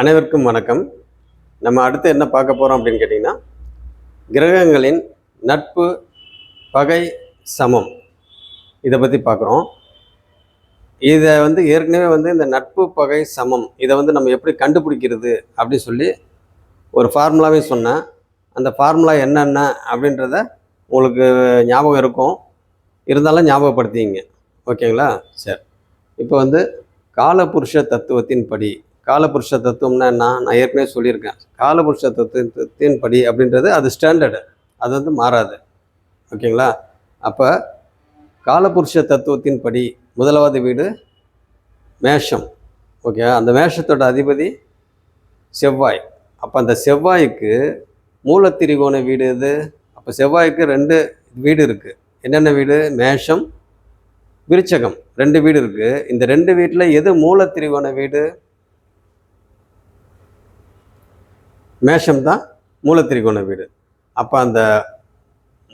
அனைவருக்கும் வணக்கம். நம்ம அடுத்து என்ன பார்க்க போகிறோம் அப்படின்னு கேட்டிங்கன்னா, கிரகங்களின் நட்பு, பகை, சமம் இதை பற்றி பார்க்குறோம். இதை ஏற்கனவே இந்த நட்பு, பகை, சமம் இதை நம்ம எப்படி கண்டுபிடிக்கிறது அப்படின்னு சொல்லி ஒரு ஃபார்முலாவே சொன்னேன். அந்த ஃபார்முலா என்னென்ன அப்படின்றத உங்களுக்கு ஞாபகம் இருக்கும், இருந்தாலும் ஞாபகப்படுத்திங்க. ஓகேங்களா? சரி. இப்போ காலபுருஷ தத்துவத்தின் படி, காலபுருஷ தத்துவம்னா என்ன, நான் ஏற்கனவே சொல்லியிருக்கேன். காலபுருஷ தத்துவத்தின் படி அப்படின்றது அது ஸ்டாண்டர்டு, அது மாறாது. ஓகேங்களா? அப்போ காலபுருஷ தத்துவத்தின் படி முதலாவது வீடு மேஷம். ஓகே, அந்த மேஷத்தோட அதிபதி செவ்வாய். அப்போ அந்த செவ்வாய்க்கு மூலத்திரிகோண வீடு எது? அப்போ செவ்வாய்க்கு 2 வீடு இருக்குது. என்னென்ன வீடு? மேஷம், விருச்சகம், 2 வீடு இருக்குது. இந்த 2 வீட்டில் எது மூலத்திரிகோண வீடு? மேஷம் தான் மூலத்திரிகோண வீடு. அப்போ அந்த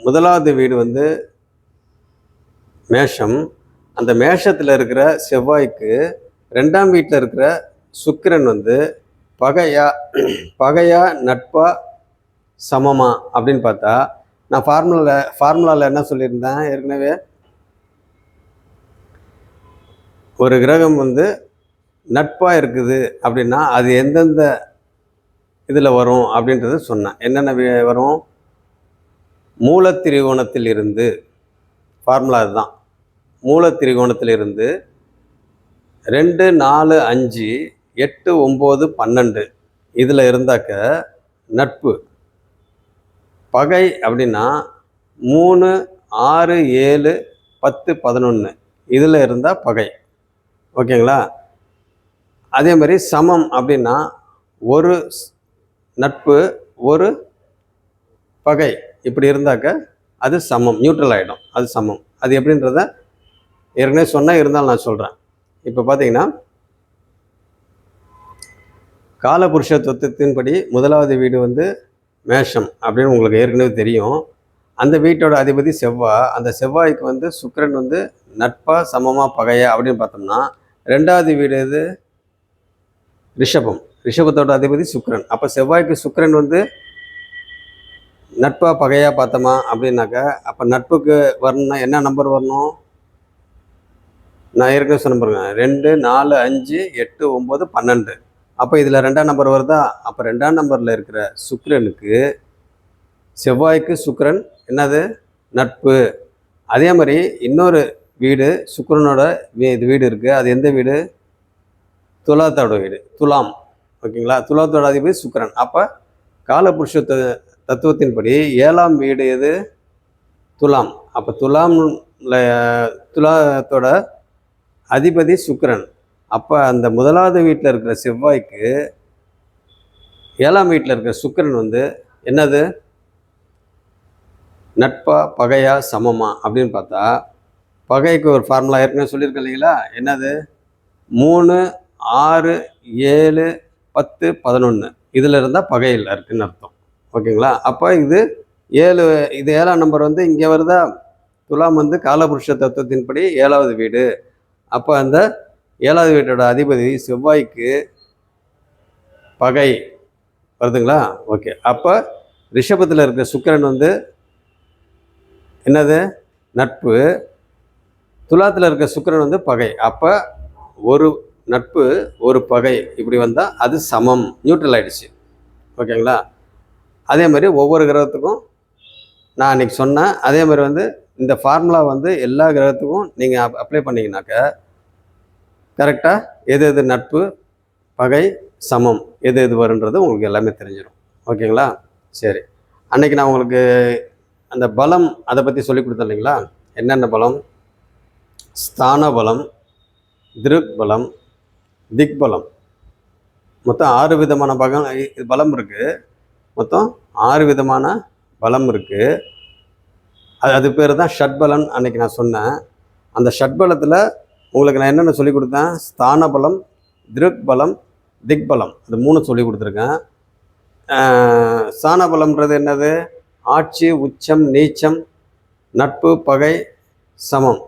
முதலாவது வீடு மேஷம். அந்த மேஷத்தில் இருக்கிற செவ்வாய்க்கு 2ஆம் வீட்டில் இருக்கிற சுக்கிரன் பகையா நட்பா சமமா அப்படின்னு பார்த்தா, நான் ஃபார்முலாவில் என்ன சொல்லியிருந்தேன் ஏற்கனவே, ஒரு கிரகம் நட்பாக இருக்குது அப்படின்னா அது எந்தெந்த இதில் வரும் அப்படின்றது சொன்னேன். என்னென்ன வரும்? மூலத்திரிகோணத்தில் இருந்து, ஃபார்முலா இதுதான், மூலத்திரிகோணத்தில் இருந்து 2, 4, 5, 8, 9, 12 இதில் இருந்தாக்க நட்பு. பகை அப்படின்னா 3, 6, 7, 10, 11 இதில் இருந்தால் பகை. ஓகேங்களா? அதே மாதிரி சமம் அப்படின்னா ஒரு நட்பு ஒரு பகை இப்படி இருந்தாக்க அது சமம், நியூட்ரல் ஆகிடும், அது சமம். அது எப்படின்றத ஏற்கனவே சொன்னால், இருந்தாலும் நான் சொல்கிறேன். இப்போ பார்த்தீங்கன்னா, காலபுருஷ தத்துவத்தின்படி முதலாவது வீடு மேஷம் அப்படின்னு உங்களுக்கு ஏற்கனவே தெரியும். அந்த வீட்டோட அதிபதி செவ்வாய். அந்த செவ்வாய்க்கு சுக்கிரன் நட்பா சமமா பகையா அப்படின்னு பார்த்தோம்னா, 2வது வீடு எது? ரிஷபம். ரிஷபத்தோட அதிபதி சுக்கிரன். அப்போ செவ்வாய்க்கு சுக்கிரன் நட்பா பகையா பார்த்தோமா அப்படின்னாக்க, அப்போ நட்புக்கு வரணும்னா என்ன நம்பர் வரணும்? நான் ஏற்கனவே சொன்ன பாருங்க, 2, 4, 5, 8, 9, 12. அப்போ இதில் 2ஆம் நம்பர் வருதா? அப்போ 2ஆம் நம்பரில் இருக்கிற சுக்கிரனுக்கு செவ்வாய்க்கு சுக்கிரன் என்னது? நட்பு. அதே மாதிரி இன்னொரு வீடு சுக்கிரனோட வீடு இருக்குது. அது எந்த வீடு? துலாத்தோட வீடு, துலாம். ஓகேங்களா? துலாத்தோட அதிபதி சுக்கிரன். அப்போ காலபுருஷ தத்துவத்தின்படி 7ஆம் வீடு எது? துலாம். அப்போ துலாத்தோட அதிபதி சுக்கிரன். அப்போ அந்த முதலாவது வீட்டில் இருக்கிற செவ்வாய்க்கு 7ஆம் வீட்டில் இருக்கிற சுக்கிரன் என்னது? நட்பா பகையா சமமா அப்படின்னு பார்த்தா, பகைக்கு ஒரு ஃபார்முலா ஏற்கனவே சொல்லியிருக்கேன் இல்லைங்களா? என்னது? 3, 6, 7, 10, 11 இதில் இருந்தால் பகையில் இருக்குதுன்னு அர்த்தம். ஓகேங்களா? அப்போ இது 7ஆம் நம்பர் இங்கே வருதா? துலாம் காலபுருஷ தத்துவத்தின்படி 7வது வீடு. அப்போ அந்த 7வது வீட்டோட அதிபதி செவ்வாய்க்கு பகை வருதுங்களா? ஓகே. அப்போ ரிஷபத்தில் இருக்கிற சுக்கிரன் என்னது? நட்பு. துலாத்தில் இருக்கிற சுக்கிரன் பகை. அப்போ ஒரு நட்பு ஒரு பகை இப்படி வந்தால் அது சமம், நியூட்ரல் ஆகிடுச்சு. ஓகேங்களா? அதே மாதிரி ஒவ்வொரு கிரகத்துக்கும் நான் அன்றைக்கி சொன்னேன். அதே மாதிரி இந்த ஃபார்முலா எல்லா கிரகத்துக்கும் நீங்கள் அப்ளை பண்ணிங்கனாக்க கரெக்டாக எது எது நட்பு, பகை, சமம் எது எது வருன்றது உங்களுக்கு எல்லாமே தெரிஞ்சிடும். ஓகேங்களா? சரி. அன்றைக்கி நான் உங்களுக்கு அந்த பலம் அதை பற்றி சொல்லி கொடுத்தேன் இல்லைங்களா? என்னென்ன பலம்? ஸ்தான பலம், திருக் பலம், திக் பலம். மொத்தம் 6 விதமான பலம் இருக்குது. மொத்தம் 6 விதமான பலம் இருக்குது. அது பேர் தான் ஷட்பலன். அன்றைக்கி நான் சொன்னேன். அந்த ஷட்பலத்தில் உங்களுக்கு நான் என்னென்ன சொல்லி கொடுத்தேன்? ஸ்தான பலம், திருக் பலம், திக் பலம், அது 3 சொல்லி கொடுத்துருக்கேன். ஸ்தான பலம்ன்றது என்னது? ஆட்சி, உச்சம், நீச்சம், நட்பு, பகை, சமம்.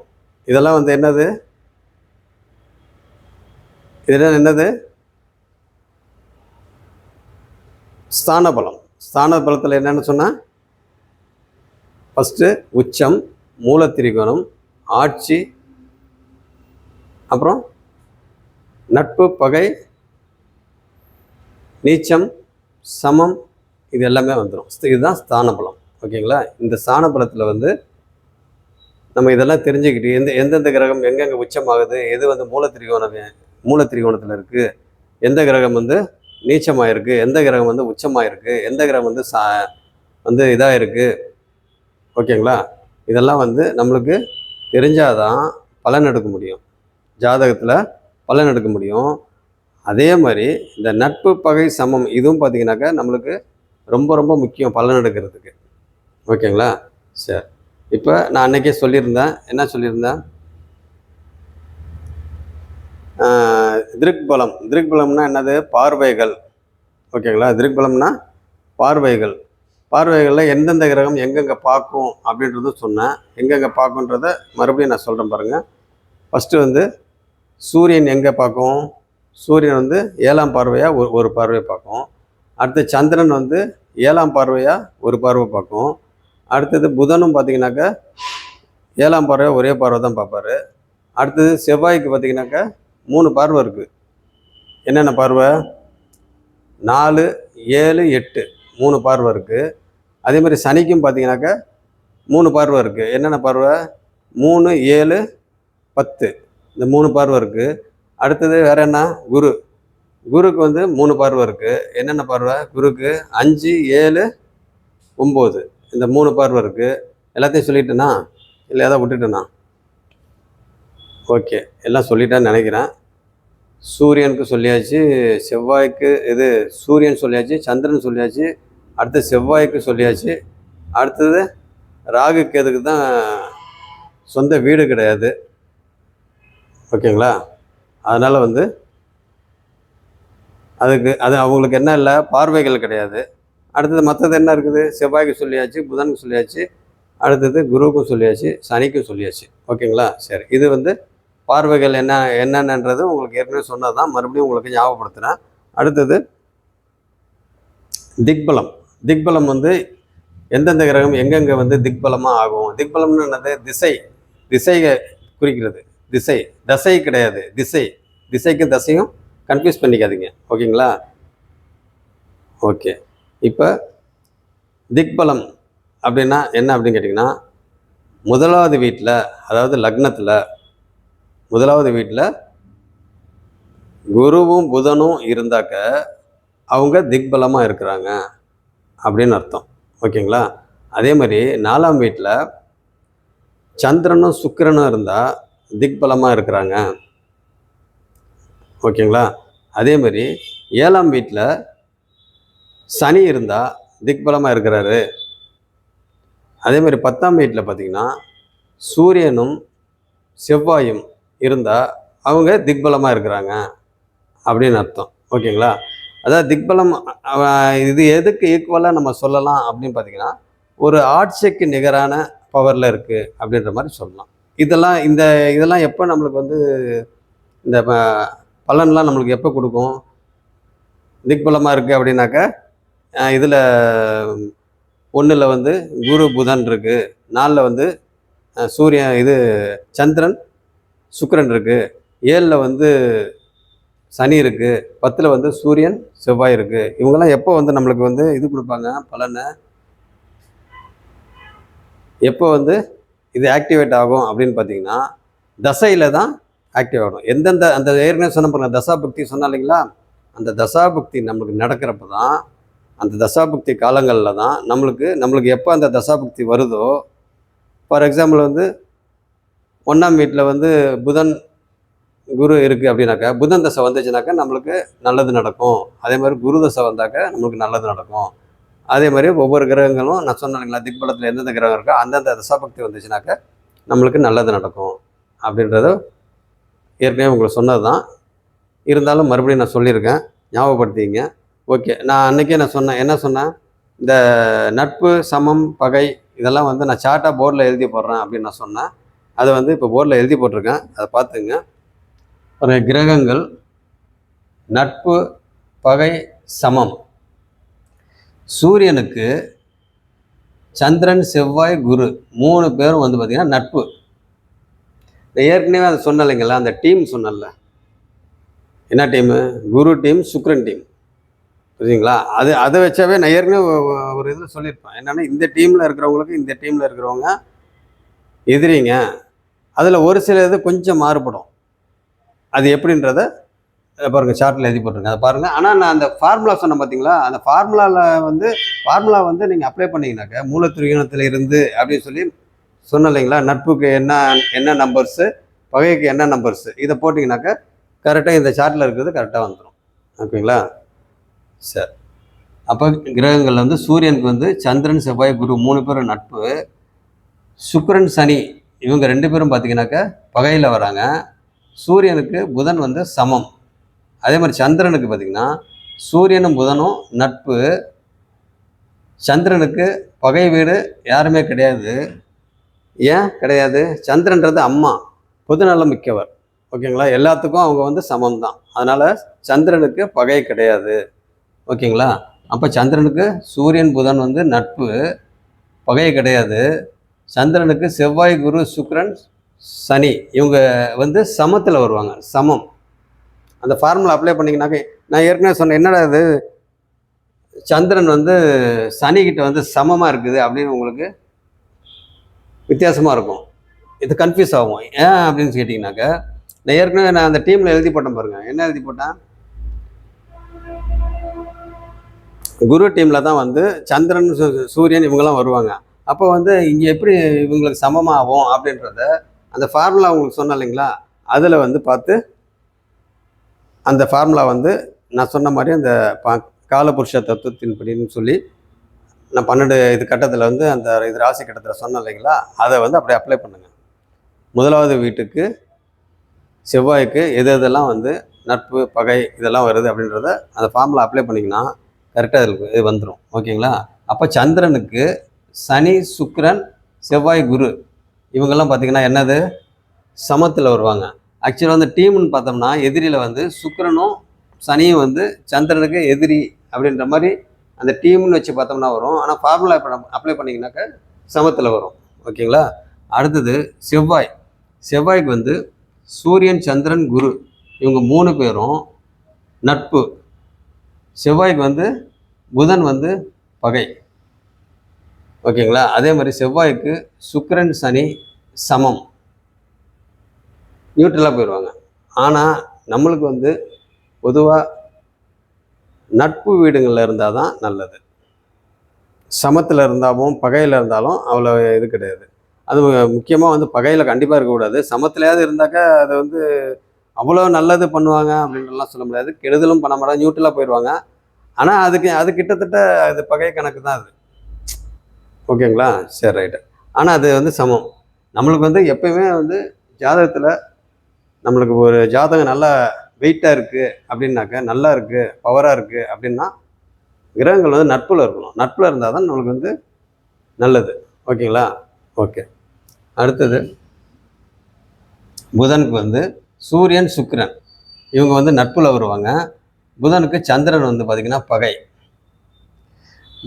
இதெல்லாம் என்னது? இதெல்லாம் என்னது? ஸ்தான பலம். ஸ்தான பலத்தில் என்னென்னு சொன்னால், ஃபஸ்ட்டு உச்சம், மூலத்திரிகோணம், ஆட்சி, அப்புறம் நட்பு, பகை, நீச்சம், சமம், இது எல்லாமே வந்துடும். இதுதான் ஸ்தான பலம். ஓகேங்களா? இந்த ஸ்தான பலத்தில் வந்து நம்ம இதெல்லாம் தெரிஞ்சுக்கிட்டு எந்தெந்த கிரகம் எங்கெங்கே உச்சமாகுது, எது வந்து மூலத்திரிகோணத்தில் இருக்குது, எந்த கிரகம் வந்து நீச்சமாக இருக்குது, எந்த கிரகம் வந்து உச்சமாக இருக்குது, எந்த கிரகம் வந்து இதாக இருக்குது. ஓகேங்களா? இதெல்லாம் வந்து நம்மளுக்கு தெரிஞ்சாதான் பலன் எடுக்க முடியும், ஜாதகத்தில் பலன் எடுக்க முடியும். அதே மாதிரி இந்த நட்பு, பகை, சமம் இதுவும் பார்த்திங்கனாக்கா நம்மளுக்கு ரொம்ப ரொம்ப முக்கியம் பலன் எடுக்கிறதுக்கு. ஓகேங்களா? சரி, இப்போ நான் அன்றைக்கே சொல்லியிருந்தேன். என்ன சொல்லியிருந்தேன்? திருக்பலம். திருக்பலம்னா என்னது? பார்வைகள். ஓகேங்களா? திருக்பலம்னா பார்வைகள். பார்வைகளில் எந்தெந்த கிரகம் எங்கெங்கே பார்க்கும் அப்படின்றது சொன்னேன். எங்கெங்கே பார்க்குன்றதை மறுபடியும் நான் சொல்கிறேன் பாருங்கள். ஃபஸ்ட்டு வந்து சூரியன் எங்கே பார்க்கும்? சூரியன் வந்து 7ஆம் பார்வையாக ஒரு பார்வையை பார்க்கும். அடுத்து சந்திரன் வந்து 7ஆம் பார்வையாக ஒரு பார்வை பார்க்கும். அடுத்தது புதனும் பார்த்திங்கனாக்கா 7ஆம் பார்வையாக ஒரே பார்வை தான் பார்ப்பார். அடுத்தது செவ்வாய்க்கு பார்த்திங்கனாக்கா 3 பார்வை இருக்குது. என்னென்ன பார்வை? 4, 7, 8 3 பார்வை இருக்குது. அதே மாதிரி சனிக்கும் பார்த்திங்கனாக்கா 3 பார்வை இருக்குது. என்னென்ன பார்வை? 3, 7, 10 இந்த 3 பார்வை இருக்குது. அடுத்தது வேறு என்ன? குருக்கு வந்து 3 பார்வை இருக்குது. என்னென்ன பார்வை குருக்கு? 5, 7, 9 இந்த 3 பார்வை இருக்குது. எல்லாத்தையும் சொல்லிட்டேனா இல்லை ஏதாவது விட்டுட்டேனா? ஓகே, எல்லாம் சொல்லிட்டேன்னு நினைக்கிறேன். சூரியனுக்கு சொல்லியாச்சு, செவ்வாய்க்கு இது சூரியன் சொல்லியாச்சு, சந்திரன் சொல்லியாச்சு, அடுத்து செவ்வாய்க்கு சொல்லியாச்சு. அடுத்தது ராகு கேதுக்கு தான் சொந்த வீடு கிடையாது. ஓகேங்களா? அதனால் வந்து அது அவங்களுக்கு என்ன இல்லை, பார்வைகள் கிடையாது. அடுத்தது மற்றது என்ன இருக்குது? செவ்வாய்க்கு சொல்லியாச்சு, புதனுக்கு சொல்லியாச்சு, அடுத்தது குருவுக்கும் சொல்லியாச்சு, சனிக்கும் சொல்லியாச்சு. ஓகேங்களா? சரி, இது வந்து பார்வைகள் என்னென்னன்றது உங்களுக்கு ஏற்கனவே சொன்னது தான், மறுபடியும் உங்களுக்கு ஞாபகப்படுத்துகிறேன். அடுத்தது திக்பலம். திக்பலம் வந்து எந்தெந்த கிரகம் எங்கெங்கே வந்து திக்பலமாக ஆகும். திக்பலம்னு என்னது? திசையை குறிக்கிறது. தசை கிடையாது, திசைக்கும் தசையும் கன்ஃபியூஸ் பண்ணிக்காதீங்க. ஓகேங்களா? ஓகே, இப்போ திக்பலம் அப்படின்னா என்ன அப்படின்னு கேட்டிங்கன்னா, முதலாவது வீட்டில், அதாவது லக்னத்தில் முதலாவது வீட்டில் குருவும் புதனும் இருந்தாக்க அவங்க திக்பலமாக இருக்கிறாங்க அப்படின்னு அர்த்தம். ஓகேங்களா? அதே மாதிரி 4ஆம் வீட்டில் சந்திரனும் சுக்கிரனும் இருந்தால் திக்பலமாக இருக்கிறாங்க. ஓகேங்களா? அதே மாதிரி 7ஆம் வீட்டில் சனி இருந்தால் திக்பலமாக இருக்கிறாரு. அதே மாதிரி 10ஆம் வீட்டில் பார்த்திங்கன்னா சூரியனும் செவ்வாயும் இருந்தால் அவங்க திக்பலமாக இருக்கிறாங்க அப்படின்னு அர்த்தம். ஓகேங்களா? அதாவது திக்பலம் இது எதுக்கு ஈக்குவலாக நம்ம சொல்லலாம் அப்படின்னு பார்த்திங்கன்னா, ஒரு ஆட்சிக்கு நிகரான பவரில் இருக்குது அப்படின்ற மாதிரி சொல்லலாம். இதெல்லாம் எப்போ நம்மளுக்கு வந்து இந்த பலன்லாம் நம்மளுக்கு எப்போ கொடுக்கும்? திக்பலமாக இருக்குது அப்படின்னாக்கா, இதில் 1ல் வந்து குரு புதன் இருக்குது, 4ல் வந்து சந்திரன் சுக்கிரன் இருக்குது, 7ல் வந்து சனி இருக்குது, 10ல் வந்து சூரியன் செவ்வாய் இருக்குது. இவங்கெல்லாம் எப்போ வந்து நம்மளுக்கு வந்து இது கொடுப்பாங்க பலனை? எப்போ வந்து இது ஆக்டிவேட் ஆகும் அப்படின்னு பார்த்தீங்கன்னா, தசையில் தான் ஆக்டிவ் ஆகும். எந்தெந்த அந்த ஏற்கனவே சொன்ன பாருங்க, தசாபக்தி சொன்னா இல்லைங்களா, அந்த தசாபக்தி நம்மளுக்கு நடக்கிறப்ப தான், அந்த தசாபக்தி காலங்களில் தான் நம்மளுக்கு எப்போ அந்த தசாபக்தி வருதோ, ஃபார் எக்ஸாம்பிள் வந்து 1ஆம் வீட்டில் வந்து புதன் குரு இருக்குது அப்படின்னாக்கா, புதன் தசை வந்துச்சுனாக்கா நம்மளுக்கு நல்லது நடக்கும். அதே மாதிரி குரு தசை வந்தாக்கா நம்மளுக்கு நல்லது நடக்கும். அதே மாதிரி ஒவ்வொரு கிரகங்களும் நான் சொன்னேன் இல்லைங்களா, திக்பலத்தில் எந்தெந்த கிரகம் இருக்கோ அந்தந்த தசாபக்தி வந்துச்சுனாக்கா நம்மளுக்கு நல்லது நடக்கும் அப்படின்றத ஏற்கனவே உங்களுக்கு சொன்னது தான். இருந்தாலும் மறுபடியும் நான் சொல்லியிருக்கேன், ஞாபகப்படுத்திங்க. ஓகே, நான் அன்றைக்கே என்ன சொன்னேன், இந்த நட்பு, சமம், பகை இதெல்லாம் வந்து நான் சார்ட்டாக போர்டில் எழுதி போடுறேன் அப்படின்னு நான் சொன்னேன். அதை வந்து இப்போ போர்டில் எழுதி போட்டிருக்கேன், அதை பார்த்துங்க. ஒரு கிரகங்கள் நட்பு, பகை, சமம் சூரியனுக்கு சந்திரன், செவ்வாய், குரு 3 பேரும் வந்து பார்த்திங்கன்னா நட்பு. ஏற்கனவே அதை சொன்ன இல்லைங்களா, அந்த டீம் சொன்னல, என்ன டீமு? குரு டீம், சுக்ரன் டீம். புரியுதுங்களா? அதை வச்சாவே நான் ஏற்கனவே ஒரு இதில் சொல்லியிருப்பேன். என்னென்னா, இந்த டீமில் இருக்கிறவங்களுக்கு இந்த டீமில் இருக்கிறவங்க எதிரிங்க. அதில் ஒரு சில இது கொஞ்சம் மாறுபடும். அது எப்படின்றத பாருங்கள், சார்ட்டில் எழுதி போட்டிருங்க, அதை பாருங்கள். ஆனால் நான் அந்த ஃபார்முலா சொன்னேன் பார்த்தீங்களா, அந்த ஃபார்முலா வந்து நீங்கள் அப்ளை பண்ணிங்கனாக்க மூலத்திருகோணத்தில் இருந்து அப்படின்னு சொல்லி சொன்ன இல்லைங்களா, நட்புக்கு என்ன நம்பர்ஸு, பகைக்கு என்ன நம்பர்ஸு, இதை போட்டிங்கனாக்கா கரெக்டாக இந்த சார்ட்டில் இருக்கிறது கரெக்டாக வந்துடும். ஓகேங்களா? சரி. அப்போ கிரகங்கள் வந்து சூரியனுக்கு வந்து சந்திரன், செவ்வாய், குரு 3 பேரும் நட்பு. சுக்கிரன், சனி இவங்க 2 பேரும் பார்த்தீங்கன்னாக்கா பகையில் வராங்க. சூரியனுக்கு புதன் வந்து சமம். அதே மாதிரி சந்திரனுக்கு பார்த்திங்கன்னா சூரியனும் புதனும் நட்பு. சந்திரனுக்கு பகை வீடு யாருமே கிடையாது. ஏன் கிடையாது? சந்திரன்றது அம்மா, பொதுநலம் மிக்கவர். ஓகேங்களா? எல்லாத்துக்கும் அவங்க வந்து சமம் தான். அதனால் சந்திரனுக்கு பகை கிடையாது. ஓகேங்களா? அப்போ சந்திரனுக்கு சூரியன், புதன் வந்து நட்பு, பகை கிடையாது. சந்திரனுக்கு செவ்வாய், குரு, சுக்கிரன், சனி இவங்க வந்து சமத்தில் வருவாங்க. சமம். அந்த ஃபார்முலா அப்ளை பண்ணிங்கனாக்க, நான் ஏற்கனவே சொன்னேன், என்னடா இது சந்திரன் வந்து சனிக்கிட்ட வந்து சமமாக இருக்குது அப்படின்னு உங்களுக்கு வித்தியாசமாக இருக்கும். இது கன்ஃபியூஸ் ஆகும். ஏன் அப்படின்னு கேட்டிங்கனாக்க, நான் ஏற்கனவே அந்த டீமில் எழுதி போட்டேன் பாருங்கள். என்ன எழுதி போட்டேன்? குரு டீமில் தான் வந்து சந்திரன், சூரியன் இவங்கெல்லாம் வருவாங்க. அப்போ வந்து இங்கே எப்படி இவங்களுக்கு சமமாகும் அப்படின்றத அந்த ஃபார்முலா உங்களுக்கு சொன்னேன் இல்லைங்களா, அதில் வந்து பார்த்து அந்த ஃபார்முலா வந்து நான் சொன்ன மாதிரி அந்த காலபுருஷ தத்துவத்தின்படின்னு சொல்லி நான் 12 இது கட்டத்தில் வந்து அந்த இது ராசி கட்டத்தில் சொன்னேன் இல்லைங்களா, அதை வந்து அப்படியே அப்ளை பண்ணுங்கள். முதலாவது வீட்டுக்கு செவ்வாய்க்கு எதெல்லாம் வந்து நட்பு, பகை இதெல்லாம் வருது அப்படின்றத அந்த ஃபார்முலா அப்ளை பண்ணிங்கன்னா கரெக்டாக இது வந்துடும். ஓகேங்களா? அப்போ சந்திரனுக்கு சனி, சுக்கிரன், செவ்வாய், குரு இவங்கெல்லாம் பார்த்திங்கன்னா என்னது சமத்தில் வருவாங்க. ஆக்சுவலாக வந்து டீம்னு பார்த்தோம்னா எதிரியில் வந்து சுக்கிரனும் சனியும் வந்து சந்திரனுக்கு எதிரி அப்படின்ற மாதிரி அந்த டீம்னு வச்சு பார்த்தோம்னா வரும். ஆனால் ஃபார்முலா இப்போ நம்ம அப்ளை பண்ணிங்கனாக்கா சமத்தில் வரும். ஓகேங்களா? அடுத்தது செவ்வாய்க்கு வந்து சூரியன், சந்திரன், குரு இவங்க 3 பேரும் நட்பு. செவ்வாய்க்கு வந்து புதன் வந்து பகை. ஓகேங்களா? அதே மாதிரி செவ்வாய்க்கு சுக்கிரன், சனி சமம், நியூட்ரலாக போயிடுவாங்க. ஆனால் நம்மளுக்கு வந்து பொதுவாக நட்பு வீடுகளில் இருந்தால் தான் நல்லது. சமத்தில் இருந்தாலும் பகையில் இருந்தாலும் அவ்வளோ இது கிடையாது. அது முக்கியமாக வந்து பகையில் கண்டிப்பாக இருக்கக்கூடாது. சமத்துலையாவது இருந்தாக்கா அது வந்து அவ்வளோ நல்லது பண்ணுவாங்க அப்படின்றலாம் சொல்ல முடியாது. கெடுதலும் பண்ண மாட்டாங்க, நியூட்ரலாக போயிடுவாங்க. ஆனால் அது கிட்டத்தட்ட அது பகை கணக்கு தான் அது. ஓகேங்களா? சரி, ரைட்டு. ஆனால் அது வந்து சமம். நம்மளுக்கு வந்து எப்பயுமே வந்து ஜாதகத்தில் நம்மளுக்கு ஒரு ஜாதகம் நல்லா வெயிட்டாக இருக்குது அப்படின்னாக்க, நல்லா இருக்குது, பவராக இருக்குது அப்படின்னா கிரகங்கள் வந்து நட்பில் இருக்கணும். நட்பில் இருந்தால் தான் நம்மளுக்கு வந்து நல்லது. ஓகேங்களா? ஓகே. அடுத்தது புதனுக்கு வந்து சூரியன், சுக்கிரன் இவங்க வந்து நட்பில் வருவாங்க. புதனுக்கு சந்திரன் வந்து பார்த்திங்கன்னா பகை.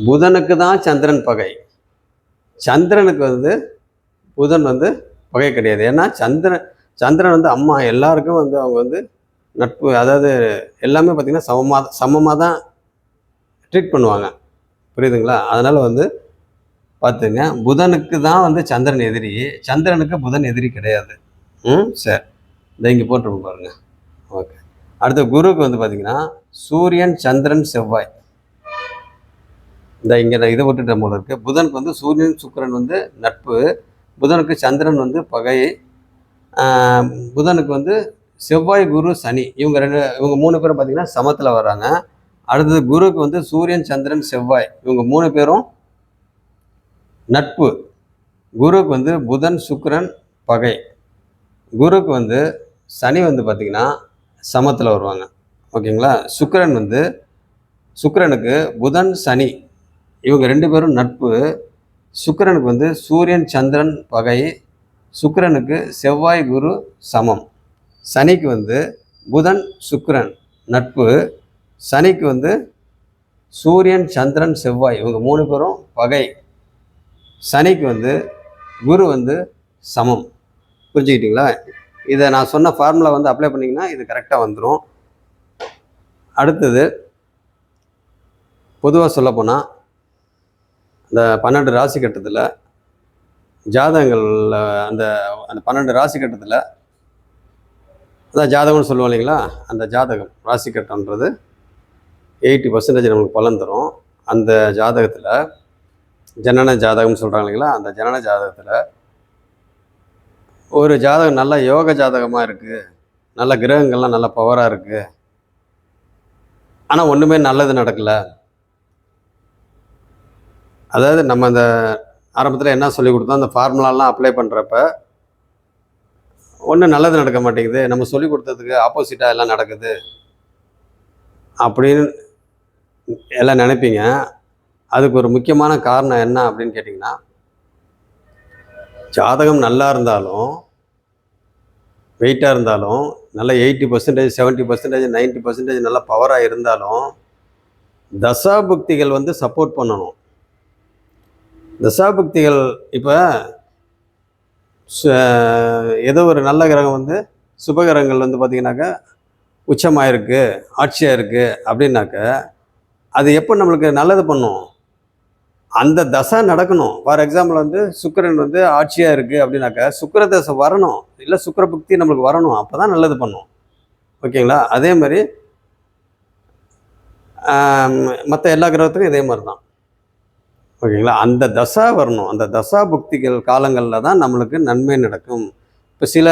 புதனுக்கு தான் சந்திரன் பகை. சந்திரனுக்கு வந்து புதன் வந்து பகை கிடையாது. ஏன்னா சந்திரன் வந்து அம்மா, எல்லாருக்கும் வந்து அவங்க வந்து நட்பு, அதாவது எல்லாமே பார்த்திங்கன்னா சமமாக தான் ட்ரீட் பண்ணுவாங்க. புரியுதுங்களா? அதனால் வந்து பார்த்துங்க, புதனுக்கு தான் வந்து சந்திரன் எதிரி, சந்திரனுக்கு புதன் எதிரி கிடையாது. சரி, இந்த இங்கே போட்டுருப்போம் பாருங்கள். ஓகே. அடுத்த குருவுக்கு வந்து பார்த்திங்கன்னா சூரியன், சந்திரன், செவ்வாய். இந்த இங்கே நான் இதை விட்டுட்ட போல இருக்குது. புதனுக்கு வந்து சூரியன், சுக்கிரன் வந்து நட்பு, புதனுக்கு சந்திரன் வந்து பகை, புதனுக்கு வந்து செவ்வாய், குரு, சனி இவங்க 3 பேரும் பார்த்திங்கன்னா சமத்தில் வர்றாங்க. அடுத்தது குருவுக்கு வந்து சூரியன், சந்திரன், செவ்வாய் இவங்க 3 பேரும் நட்பு. குருவுக்கு வந்து புதன், சுக்கிரன் பகை. குருவுக்கு வந்து சனி வந்து பார்த்திங்கன்னா சமத்தில் வருவாங்க. ஓகேங்களா? சுக்கிரனுக்கு புதன், சனி இவங்க 2 பேரும் நட்பு. சுக்கிரனுக்கு வந்து சூரியன், சந்திரன் பகை. சுக்கிரனுக்கு செவ்வாய், குரு சமம். சனிக்கு வந்து புதன், சுக்கிரன் நட்பு. சனிக்கு வந்து சூரியன், சந்திரன், செவ்வாய் இவங்க 3 பேரும் பகை. சனிக்கு வந்து குரு வந்து சமம். புரிஞ்சுக்கிட்டீங்களா? இதை நான் சொன்ன ஃபார்முலா வந்து அப்ளை பண்ணிங்கன்னா இது கரெக்டாக வந்துடும். அடுத்தது பொதுவாக சொல்லப்போனால் இந்த 12 ராசி கட்டத்தில் ஜாதகங்களில் அந்த அந்த 12 ராசி கட்டத்தில் அதான் ஜாதகம்னு சொல்லுவோம் இல்லைங்களா, அந்த ஜாதகம் ராசி கட்டம்ன்றது 80% நம்மளுக்கு பலன் தரும். அந்த ஜாதகத்தில் ஜனன ஜாதகம்னு சொல்கிறாங்க இல்லைங்களா, அந்த ஜனன ஜாதகத்தில் ஒரு ஜாதகம் நல்ல யோக ஜாதகமாக இருக்குது, நல்ல கிரகங்கள்லாம் நல்ல பவராக இருக்குது, ஆனால் ஒன்றுமே நல்லது நடக்கலை. அதாவது நம்ம அந்த ஆரம்பத்தில் என்ன சொல்லி கொடுத்தோம், அந்த ஃபார்முலாலாம் அப்ளை பண்ணுறப்ப ஒன்றும் நல்லது நடக்க மாட்டேங்குது, நம்ம சொல்லி கொடுத்ததுக்கு ஆப்போசிட்டாக எல்லாம் நடக்குது அப்படின்னு எல்லாம் நினைப்பீங்க. அதுக்கு ஒரு முக்கியமான காரணம் என்ன அப்படின்னு கேட்டிங்கன்னா, ஜாதகம் நல்லா இருந்தாலும் வெயிட்டாக இருந்தாலும் நல்ல 80%, 70%, 90% நல்ல பவராக இருந்தாலும் தசாபுக்திகள் வந்து சப்போர்ட் பண்ணணும். தசாபுக்திகள் இப்போ ஏதோ ஒரு நல்ல கிரகம் வந்து சுபகிரகங்கள் வந்து பார்த்திங்கனாக்கா உச்சமாக இருக்குது, ஆட்சியாக இருக்குது அப்படின்னாக்க அது எப்போ நம்மளுக்கு நல்லது பண்ணும், அந்த தசை நடக்கணும். ஃபார் எக்ஸாம்பிள் வந்து சுக்கிரன் வந்து ஆட்சியாக இருக்குது அப்படின்னாக்கா சுக்கிர தசை வரணும், இல்லை சுக்கிர புக்தி நம்மளுக்கு வரணும், அப்போ தான் நல்லது பண்ணும். ஓகேங்களா? அதே மாதிரி மற்ற எல்லா கிரகத்துக்கும் இதே மாதிரி தான். ஓகேங்களா? அந்த தசா வரணும், அந்த தசா புக்திகள் காலங்களில் தான் நம்மளுக்கு நன்மை நடக்கும். இப்போ சில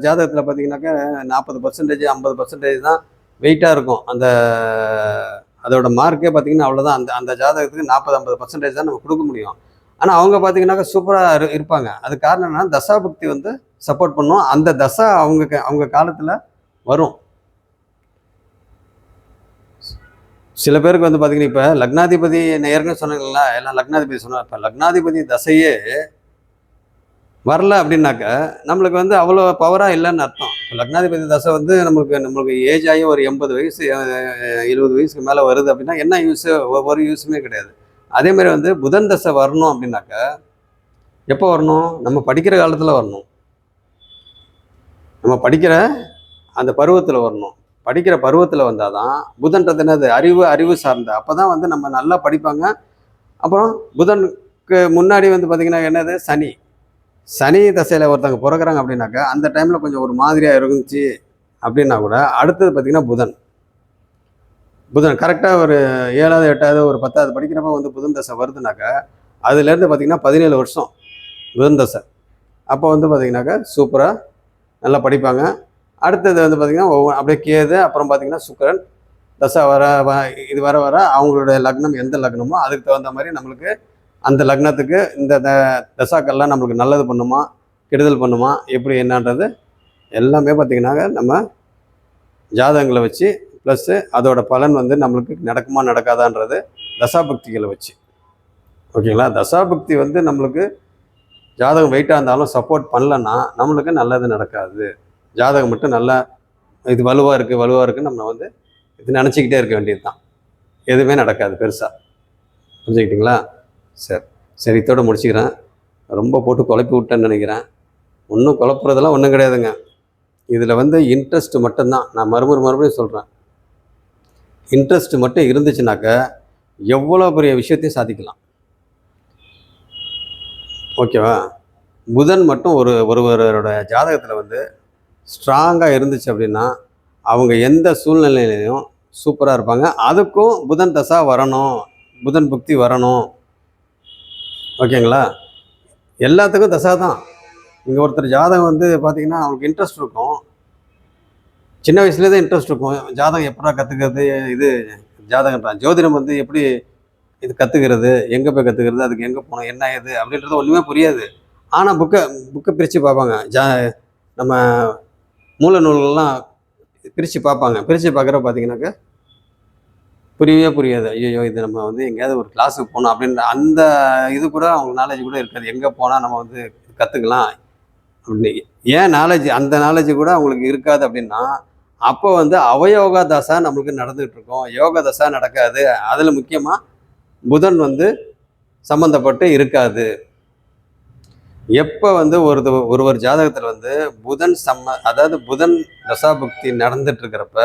ஜாதகத்தில் பார்த்திங்கனாக்கா 40%, 50% தான் வெயிட்டாக இருக்கும். அதோட மார்க்கே பார்த்திங்கன்னா அவ்வளோதான். அந்த ஜாதகத்துக்கு 40-50% தான் நம்ம கொடுக்க முடியும். ஆனால் அவங்க பார்த்திங்கனாக்கா சூப்பராக இருப்பாங்க. அது காரணம் என்னன்னா தசா புக்தி வந்து சப்போர்ட் பண்ணும். அந்த தசா அவங்க காலத்தில் வரும். சில பேருக்கு வந்து பார்த்திங்கன்னா இப்போ லக்னாதிபதி நேர்னு சொன்னீங்களா, எல்லாம் லக்னாதிபதி சொன்னார். இப்போ லக்னாதிபதி தசையே வரல அப்படின்னாக்க நம்மளுக்கு வந்து அவ்வளோ பவராக இல்லைன்னு அர்த்தம். இப்போ லக்னாதிபதி தசை வந்து நம்மளுக்கு ஏஜ் ஆகி ஒரு 80 வயசு 70 வயசுக்கு மேலே வருது அப்படின்னா என்ன யூஸு? ஒரு யூஸுமே கிடையாது. அதேமாதிரி வந்து புதன் தசை வரணும் அப்படின்னாக்க எப்போ வரணும்? நம்ம படிக்கிற காலத்தில் வரணும், நம்ம படிக்கிற அந்த பருவத்தில் வரணும். படிக்கிற பருவத்தில் வந்தால் தான் புதன்றது என்னது? அறிவு சார்ந்த. அப்போ தான் வந்து நம்ம நல்லா படிப்பாங்க. அப்புறம் புதனுக்கு முன்னாடி வந்து பார்த்திங்கன்னா என்னது? சனி தசையில் ஒருத்தவங்க பிறக்கிறாங்க அப்படின்னாக்கா அந்த டைமில் கொஞ்சம் ஒரு மாதிரியாக இருந்துச்சு அப்படின்னா கூட அடுத்தது பார்த்திங்கன்னா புதன் கரெக்டாக ஒரு 7வது 8வது ஒரு 10வது படிக்கிறப்ப வந்து புதன் தசை வருதுனாக்கா அதுலேருந்து பார்த்திங்கன்னா 17 வருஷம் புதன் தசை. அப்போ வந்து பார்த்திங்கனாக்கா சூப்பராக நல்லா படிப்பாங்க. அடுத்தது வந்து பார்த்திங்கன்னா அப்படியே கேது, அப்புறம் பார்த்திங்கன்னா சுக்கிரன் தசை இது வர அவங்களுடைய லக்னம் எந்த லக்னமோ அதுக்கு தகுந்த மாதிரி நம்மளுக்கு அந்த லக்னத்துக்கு இந்த தசாக்கள்லாம் நம்மளுக்கு நல்லது பண்ணுமா கெடுதல் பண்ணுமா எப்படி என்னன்றது எல்லாமே பார்த்திங்கனாக்க நம்ம ஜாதகங்களை வச்சு ப்ளஸ்ஸு அதோட பலன் வந்து நம்மளுக்கு நடக்குமா நடக்காதான்றது தசாபக்திகளை வச்சு. ஓகேங்களா? தசாபக்தி வந்து நம்மளுக்கு ஜாதகம் வெயிட்டாக இருந்தாலும் சப்போர்ட் பண்ணலன்னா நம்மளுக்கு நல்லது நடக்காது. ஜாதகம் மட்டும் நல்லா இது வலுவாக இருக்குன்னு நம்ம வந்து இது நினச்சிக்கிட்டே இருக்க வேண்டியது தான், எதுவுமே நடக்காது பெருசாக. புரிஞ்சுக்கிட்டிங்களா? சரி இதோடு முடிச்சுக்கிறேன். ரொம்ப போட்டு குழப்பி விட்டேன்னு நினைக்கிறேன். ஒன்றும் குழப்புறதெல்லாம் ஒன்றும் கிடையாதுங்க. இதில் வந்து இன்ட்ரெஸ்ட் மட்டும்தான். நான் மறுபடியும் சொல்கிறேன், இன்ட்ரெஸ்ட் மட்டும் இருந்துச்சுனாக்க எவ்வளோ பெரிய விஷயத்தையும் சாதிக்கலாம். ஓகேவா? புதன் மட்டும் ஒருவரோட ஜாதகத்தில் வந்து ஸ்ட்ராங்காக இருந்துச்சு அப்படின்னா அவங்க எந்த சூழ்நிலையிலையும் சூப்பராக இருப்பாங்க. அதுக்கும் புதன் தசா வரணும், புதன் புக்தி வரணும். ஓகேங்களா? எல்லாத்துக்கும் தசா தான். இங்கே ஒருத்தர் ஜாதகம் வந்து பார்த்திங்கன்னா அவங்களுக்கு இன்ட்ரெஸ்ட் இருக்கும், சின்ன வயசுலேயே தான் இன்ட்ரெஸ்ட் இருக்கும். ஜாதகம் எப்படா கற்றுக்கிறது, இது ஜாதகம்ன்றான். ஜோதிடம் வந்து எப்படி இது கற்றுக்கிறது, எங்கே போய் கற்றுக்கிறது, அதுக்கு எங்கே போகணும், என்ன ஏது அப்படின்றது ஒன்றுமே புரியாது. ஆனால் புக்கை பிரித்து பார்ப்பாங்க. நம்ம மூல நூல்கள்லாம் பிரித்து பார்ப்பாங்க. பிரித்து பார்க்குறப்ப பார்த்திங்கனாக்கா புரியாது. ஐயோ இது நம்ம வந்து எங்கேயாவது ஒரு கிளாஸுக்கு போகணும் அப்படின்ற அந்த இது கூட அவங்க நாலேஜ் கூட இருக்காது. எங்கே போனால் நம்ம வந்து கற்றுக்கலாம் அப்படின்னு. ஏன் அந்த நாலேஜ் கூட அவங்களுக்கு இருக்காது அப்படின்னா அப்போ வந்து அவயோக தசை நம்மளுக்கு நடந்துகிட்டு இருக்கும். யோக தசை நடக்காது. அதில் முக்கியமாக புதன் வந்து சம்மந்தப்பட்டு இருக்காது. எப்போ வந்து ஒருவர் ஜாதகத்தில் வந்து புதன் அதாவது புதன் தசாபுக்தி நடந்துட்டு இருக்கிறப்ப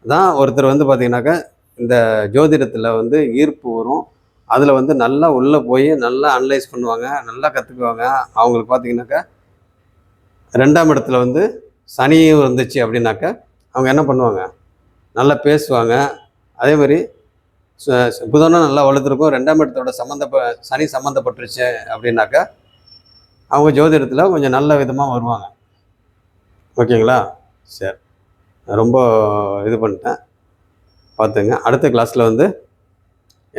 தான் ஒருத்தர் வந்து பார்த்தீங்கன்னாக்கா இந்த ஜோதிடத்தில் வந்து ஈர்ப்பு வரும். அதில் வந்து நல்லா உள்ளே போய் நல்லா அனலைஸ் பண்ணுவாங்க, நல்லா கற்றுக்குவாங்க. அவங்களுக்கு பார்த்தீங்கன்னாக்கா 2ஆம் இடத்துல வந்து சனியும் வந்துச்சு அப்படின்னாக்கா அவங்க என்ன பண்ணுவாங்க, நல்லா பேசுவாங்க. அதே மாதிரி புதனும் நல்லா வளர்த்துருக்கும். 2ஆம் இடத்தோட சனி சம்மந்தப்பட்டுருச்சு அப்படின்னாக்கா அவங்க ஜோதிடத்தில் கொஞ்சம் நல்ல விதமாக வருவாங்க. ஓகேங்களா? சரி, ரொம்ப இது பண்ணிட்டேன், பார்த்துங்க. அடுத்த கிளாஸில் வந்து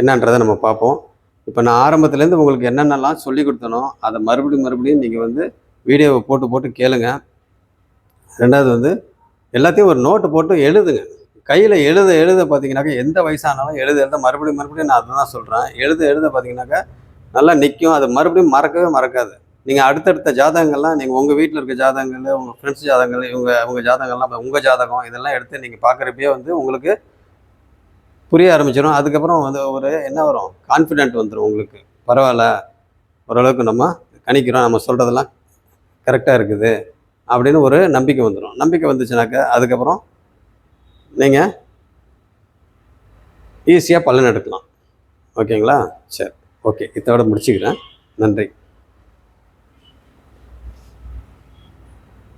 என்னன்றதை நம்ம பார்ப்போம். இப்போ நான் ஆரம்பத்துலேருந்து உங்களுக்கு என்னென்னலாம் சொல்லி கொடுத்தனோ அதை மறுபடியும் நீங்கள் வந்து வீடியோவை போட்டு கேளுங்க. 2வது வந்து எல்லாத்தையும் ஒரு நோட்டு போட்டு எழுதுங்க. கையில் எழுத பார்த்தீங்கன்னாக்கா எந்த வயசானாலும் எழுத மறுபடியும் நான் அதை தான் சொல்கிறேன். எழுத பார்த்தீங்கன்னாக்கா நல்லா நிற்கும். அது மறுபடியும் மறக்கவே மறக்காது. நீங்கள் அடுத்தடுத்த ஜாதகங்கள்லாம் நீங்கள் உங்கள் வீட்டில் இருக்க ஜாதகங்கள், உங்கள் ஃப்ரெண்ட்ஸ் ஜாதகங்கள், உங்கள் ஜாதகங்கள்லாம் உங்கள் ஜாதகம் இதெல்லாம் எடுத்து நீங்கள் பார்க்குறப்பயே வந்து உங்களுக்கு புரிய ஆரம்பிச்சிடும். அதுக்கப்புறம் வந்து ஒரு என்ன வரும், கான்ஃபிடென்ட் வந்துடும் உங்களுக்கு. பரவாயில்ல, ஓரளவுக்கு நம்ம கணிக்கிறோம், நம்ம சொல்கிறதெல்லாம் கரெக்டாக இருக்குது அப்படின்னு ஒரு நம்பிக்கை வந்துடும். நம்பிக்கை வந்துச்சுனாக்கா அதுக்கப்புறம் நீங்கள் ஈஸியாக பலன் எடுக்கலாம். ஓகேங்களா? சரி, ஓகே, இதோட முடிச்சுக்கிறேன். நன்றி.